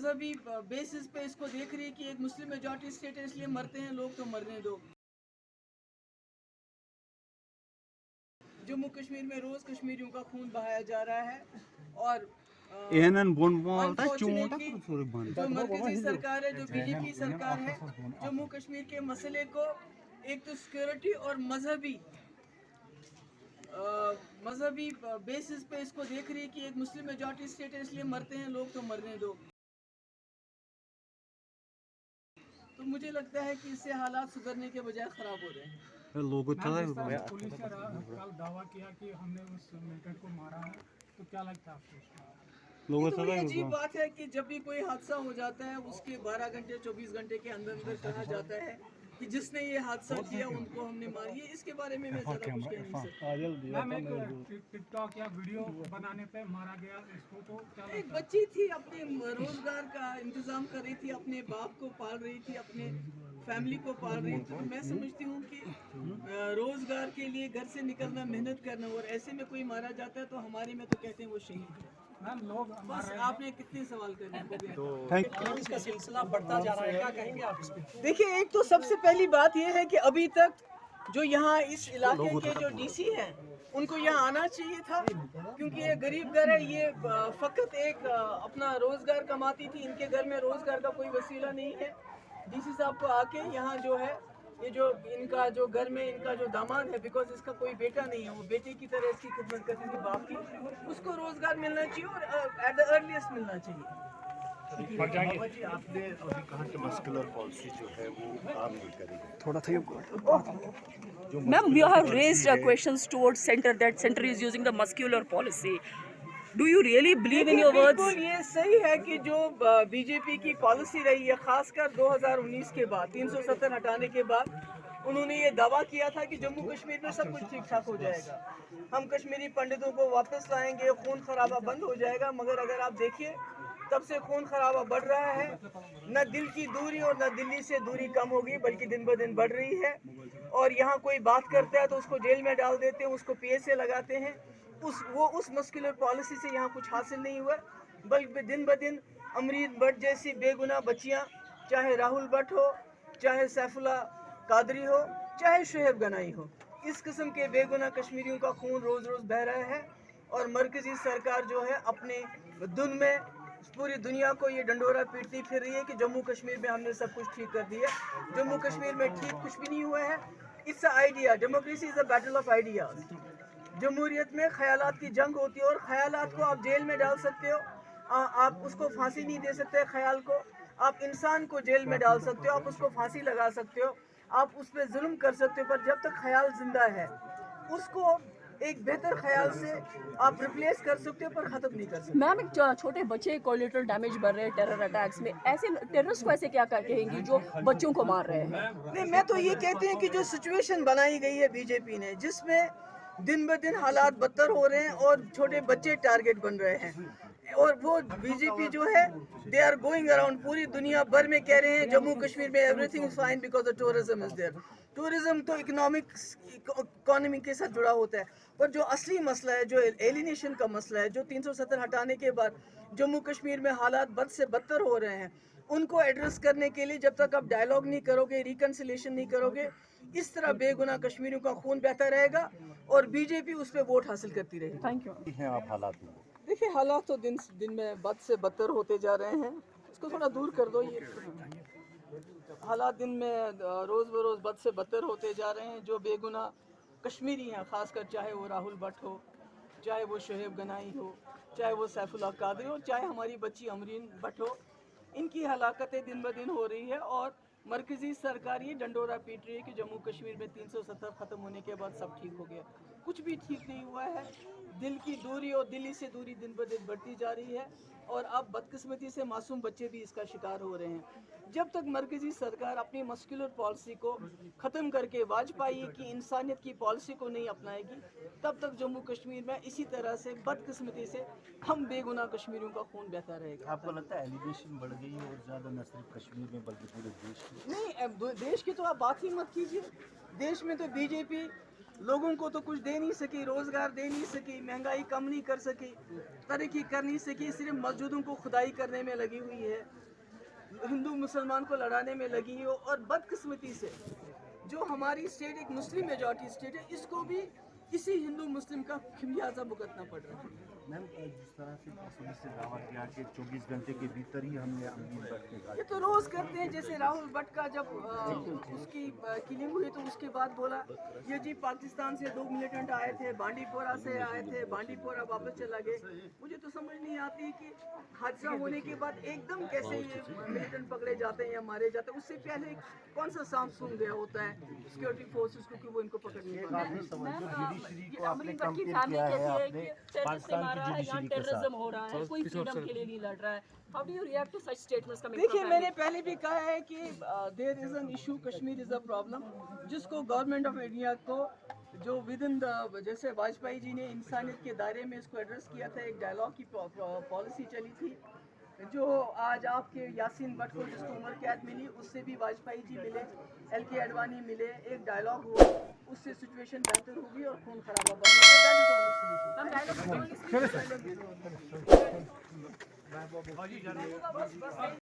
मजहबी बेसिस पे इसको देख रही है कि एक मुस्लिम मेजॉरिटी स्टेट है इसलिए मरते हैं लोग तो मरने दो। जम्मू कश्मीर में रोज कश्मीरियों का खून बहाया जा रहा है और अनफॉर्चुनेटली जो मरकजी सरकार है, जो बीजेपी सरकार है, जम्मू कश्मीर के मसले को एक तो सिक्योरिटी और मजहबी बेसिस पे इसको देख रही है कि एक मुस्लिम मेजॉरिटी स्टेट है इसलिए मरते हैं लोग तो मरने दो। तो मुझे लगता है कि इससे हालात सुधरने के बजाय खराब हो रहे हैं। पुलिस ने कल दावा किया कि हमने उस मिलिटेंट को मारा है, तो क्या लगता है आपको? तो ये अजीब बात है कि जब भी कोई हादसा हो जाता है उसके 12 घंटे 24 घंटे के अंदर अंदर कहा जाता है कि जिसने ये हादसा किया उनको हमने मारी है। इसके बारे में मैं ज़्यादा कुछ कह नहीं सकता। मैम, एक टिकटॉक या वीडियो बनाने पे मारा गया, इसको तो क्या लगता है? एक बच्ची थी, अपने रोजगार का इंतजाम कर रही थी, अपने बाप को पाल रही थी, अपने फैमिली को पाल रही थी। तो मैं समझती हूँ कि रोजगार के लिए घर से निकलना, मेहनत करना, और ऐसे में कोई मारा जाता है तो हमारे में तो कहते हैं वो शहीद है। मैम, लोग बस आपने कितने सवाल करने को इसका सिलसिला बढ़ता जा रहा है, क्या कहेंगे आप इस पे? देखिए, एक तो सबसे पहली बात यह है कि अभी तक जो यहाँ इस इलाके के जो डीसी हैं उनको यहाँ आना चाहिए था, क्योंकि ये गरीब घर है। ये फकत एक अपना रोजगार कमाती थी, इनके घर में रोजगार का कोई वसीला नहीं है। डीसी साहब को आके यहाँ जो है ये जो इनका जो घर में इनका जो दामाद है, बिकॉज इसका कोई बेटा नहीं है, वो बेटे की तरह इसकी खिदमत करती थी बाप की, उसको रोजगार मिलना चाहिए और एट द अर्लीस्ट मिलना चाहिए। बाबा जी, आपने अभी कहा कि मस्कुलर पॉलिसी जो है वो काम नहीं करेगी। Ma'am, you have raised questions towards center that center is using the muscular policy. Do you really believe in your words? बिल्कुल ये सही है कि जो बीजेपी की पॉलिसी रही है, खासकर 2019 के बाद 370 हटाने के बाद, उन्होंने ये दावा किया था कि जम्मू कश्मीर में सब कुछ ठीक ठाक हो जाएगा, हम कश्मीरी पंडितों को वापस लाएंगे, खून खराबा बंद हो जाएगा। मगर अगर आप देखिए तब से खून खराबा बढ़ रहा है। न दिल की दूरी और न दिल्ली से दूरी कम होगी, बल्कि दिन ब दिन बढ़ रही है। और यहाँ कोई बात करता है तो उसको जेल में डाल देते हैं, उसको PSA लगाते हैं। उस मस्कुलर पॉलिसी से यहाँ कुछ हासिल नहीं हुआ, बल्कि दिन ब दिन अमरीन भट्ट जैसी बेगुनाह बच्चियाँ, चाहे राहुल भट्ट हो, चाहे सैफुल्ला कादरी हो, चाहे शोएब गनाई हो, इस किस्म के बेगुनाह कश्मीरियों का खून रोज़ रोज़ बह रहा है। और मरकजी सरकार जो है अपने धुन में पूरी दुनिया को ये डंडोरा पीटती फिर रही है कि जम्मू कश्मीर में हमने सब कुछ ठीक कर दिया। जम्मू कश्मीर में ठीक कुछ भी नहीं हुआ है। It's a idea, democracy is a battle of ideas. जमहूरियत में ख्यालात की जंग होती है और ख्यालात को आप जेल में डाल सकते हो, आप उसको फांसी नहीं दे सकते ख्याल को। आप इंसान को जेल में डाल सकते हो, आप उसको फांसी लगा सकते हो, आप उस पर जुल्म कर सकते हो, पर जब तक ख्याल जिंदा है उसको एक बेहतर ख्याल से आप रिप्लेस कर सकते हो, पर ख़त्म नहीं कर सकते। मैम, एक छोटे बच्चे कोलेटरल डैमेज बढ़ रहे हैं टेरर अटैक्स में, ऐसे टेररिस्ट को ऐसे क्या कहेंगी जो बच्चों को मार रहे हैं? नहीं, मैं तो ये कहती हूँ कि जो सिचुएशन बनाई गई है बीजेपी ने, जिसमें दिन ब दिन हालात बदतर हो रहे हैं और छोटे बच्चे टारगेट बन रहे हैं, और वो बीजेपी जो है दे आर गोइंग अराउंड पूरी दुनिया भर में कह रहे हैं जम्मू कश्मीर में everything is fine because the tourism is there. Tourism तो इकोनॉमी के साथ जुड़ा होता है, पर जो असली मसला है, जो एलिनेशन का मसला है, जो 370 हटाने के बाद जम्मू कश्मीर में हालात बद से बदतर हो रहे हैं, उनको एड्रेस करने के लिए जब तक आप डायलॉग नहीं करोगे, रिकन्सिलेशन नहीं करोगे, इस तरह बेगुनाह कश्मीरियों का खून बहता रहेगा और बीजेपी उस पर वोट हासिल करती रहेगी। Thank you. हैं आप हालात में? देखिए, हालात तो दिन में बद से बदतर होते जा रहे हैं, इसको थोड़ा दूर कर दो। ये हालात दिन में रोज़ बरोज़ बद से बदतर होते जा रहे हैं। जो बेगुनाह कश्मीरी हैं, ख़ासकर चाहे वो राहुल भट्ट हो, चाहे वो शोएब गनाई हो, चाहे वो सैफुल्ला कादरी हो, चाहे हमारी बच्ची अमरीन भट्ट हो, इनकी हलाकतें दिन ब दिन हो रही है। और मरकज़ी सरकार ये डंडोरा पीट रही है कि जम्मू कश्मीर में 370 ख़त्म होने के बाद सब ठीक हो गया। कुछ भी ठीक नहीं हुआ है। दिल की दूरी और दिल्ली से दूरी दिन ब दिन बढ़ती जा रही है, और अब बदकिस्मती से मासूम बच्चे भी इसका शिकार हो रहे हैं। जब तक मरकजी सरकार अपनी मस्कुलर पॉलिसी को ख़त्म करके वाजपेयी की इंसानियत की पॉलिसी को नहीं अपनाएगी, तब तक जम्मू कश्मीर में इसी तरह से बदकिस्मती से हम बेगुनाह कश्मीरियों का खून बहता रहेगा। आपको लगता है एलिगेशन बढ़ गई है और ज़्यादा न सिर्फ कश्मीर में बल्कि पूरे देश में? नहीं, अब देश की तो आप बात ही मत कीजिए। देश में तो बीजेपी लोगों को तो कुछ दे नहीं सकी, रोजगार दे नहीं सकी, महंगाई कम नहीं कर सकी, तरक्की कर नहीं सकी, सिर्फ मस्जिदों को खुदाई करने में लगी हुई है, हिंदू मुसलमान को लड़ाने में लगी है। और बदकिस्मती से जो हमारी स्टेट एक मुस्लिम मेजॉरिटी स्टेट है, इसको भी इसी हिंदू मुस्लिम का खमियाजा भुगतना पड़ रहा है। मैम जिस तरह से पुलिस से दावा किया कि 24 घंटे के भीतर ही हमने अमीन भट्ट के ये तो रोज करते हैं। जैसे राहुल भट्ट का जब उसकी किलिंग हुई तो उसके बाद बोला ये जी पाकिस्तान से 2 मिलिटेंट आए थे, बांडीपोरा से आए थे, बांडीपोरा वापस चला गए। मुझे तो समझ नहीं आती कि हादसा होने के बाद एकदम कैसे ये मिलिटेंट पकड़े जाते हैं या मारे जाते हैं। उससे पहले कौन सा सांप सूंघ गया होता है सिक्योरिटी फोर्सेस को कि वो इनको पकड़ नहीं पाते। को आपने कंपेयर किया है आपने पाकिस्तान की जुडिशरी के साथ। टेररिज्म हो रहा है, कोई फ्रीडम के लिए नहीं लड़ रहा है। How do you react to such statements coming देखिए, मैंने पहले भी कहा है कि there is an issue, Kashmir is a problem, जिसको गवर्नमेंट ऑफ इंडिया को जो विद इन द, जैसे वाजपेयी जी ने इंसानियत के दायरे में इसको एड्रेस किया था, एक डायलॉग की पॉलिसी चली थी, जो आज आपके यासीन भट्ट को जिसको उम्र कैद मिली, उससे भी वाजपेयी जी मिले, LK आडवाणी मिले, एक डायलॉग हुआ, उससे सिचुएशन बेहतर होगी और खून खराबा बंद होगा।